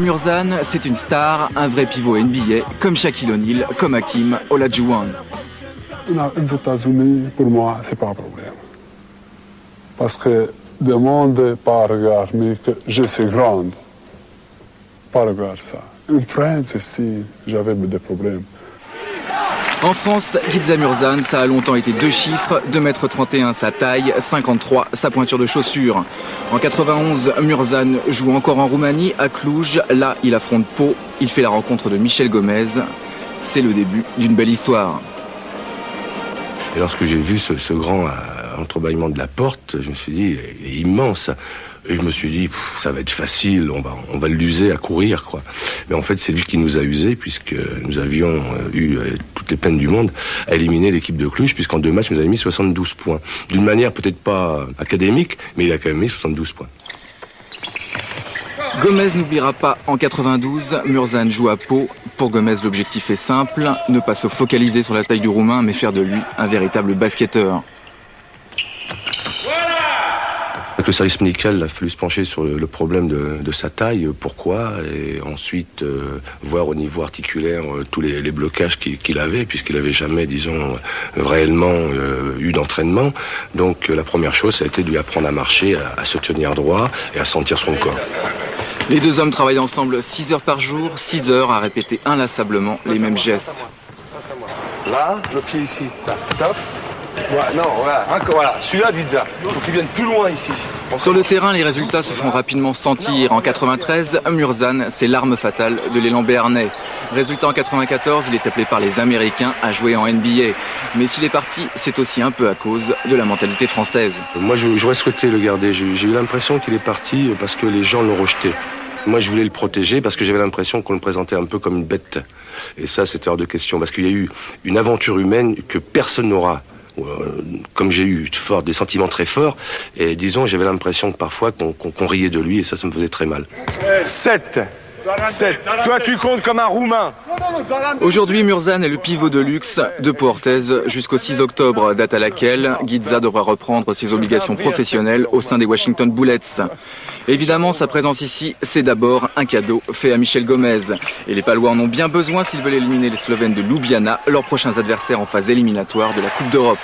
Murzan, c'est une star, un vrai pivot NBA, comme Shaquille O'Neal, comme Hakeem Olajuwon. Aux États-Unis, pour moi, c'est pas un problème. Parce que le monde pas regarder que je suis grande. Pas regarder ça. En France, ici, j'avais des problèmes. En France, Guiza Murzan, ça a longtemps été deux chiffres, 2,31 m sa taille, 53 sa pointure de chaussure. En 91, Murzan joue encore en Roumanie, à Cluj. Là, il affronte Pau, il fait la rencontre de Michel Gomez. C'est le début d'une belle histoire. Et lorsque j'ai vu ce grand entrebâillement de la porte, je me suis dit, il est immense. Et je me suis dit, ça va être facile, on va l'user à courir, quoi. Mais en fait, c'est lui qui nous a usés, puisque nous avions eu toutes les peines du monde à éliminer l'équipe de Cluj, puisqu'en 2 matchs, il nous avait mis 72 points. D'une manière peut-être pas académique, mais il a quand même mis 72 points. Gomez n'oubliera pas en 92, Murzan joue à Pau. Pour Gomez, l'objectif est simple, ne pas se focaliser sur la taille du Roumain, mais faire de lui un véritable basketteur. Avec le service médical, il a fallu se pencher sur le problème de sa taille, pourquoi, et ensuite voir au niveau articulaire tous les blocages qu'il avait, puisqu'il n'avait jamais, disons, réellement eu d'entraînement. Donc la première chose, ça a été de lui apprendre à marcher, à se tenir droit et à sentir son corps. Les deux hommes travaillent ensemble 6 heures par jour, 6 heures à répéter inlassablement les mêmes gestes. Là, le pied ici, là, top. Ouais, non, voilà, voilà. Celui-là, Guiza. Il faut qu'il vienne plus loin ici. Sur le terrain, les résultats se font rapidement sentir. En 93, Murzan, c'est l'arme fatale de l'élan béarnais. Résultat en 94, il est appelé par les Américains à jouer en NBA. Mais s'il est parti, c'est aussi un peu à cause de la mentalité française. Moi, j'aurais souhaité le garder. J'ai eu l'impression qu'il est parti parce que les gens l'ont rejeté. Moi, je voulais le protéger parce que j'avais l'impression qu'on le présentait un peu comme une bête. Et ça, c'était hors de question. Parce qu'il y a eu une aventure humaine que personne n'aura. Comme j'ai eu des sentiments très forts, et disons, j'avais l'impression que parfois qu'on riait de lui, et ça me faisait très mal. 7. Toi, tu comptes comme un Roumain. Aujourd'hui, Murzan est le pivot de luxe de Pau Orthez jusqu'au 6 octobre, date à laquelle Guiza devra reprendre ses obligations professionnelles au sein des Washington Bullets. Évidemment, sa présence ici, c'est d'abord un cadeau fait à Michel Gomez. Et les Palois en ont bien besoin s'ils veulent éliminer les Slovènes de Ljubljana, leurs prochains adversaires en phase éliminatoire de la Coupe d'Europe.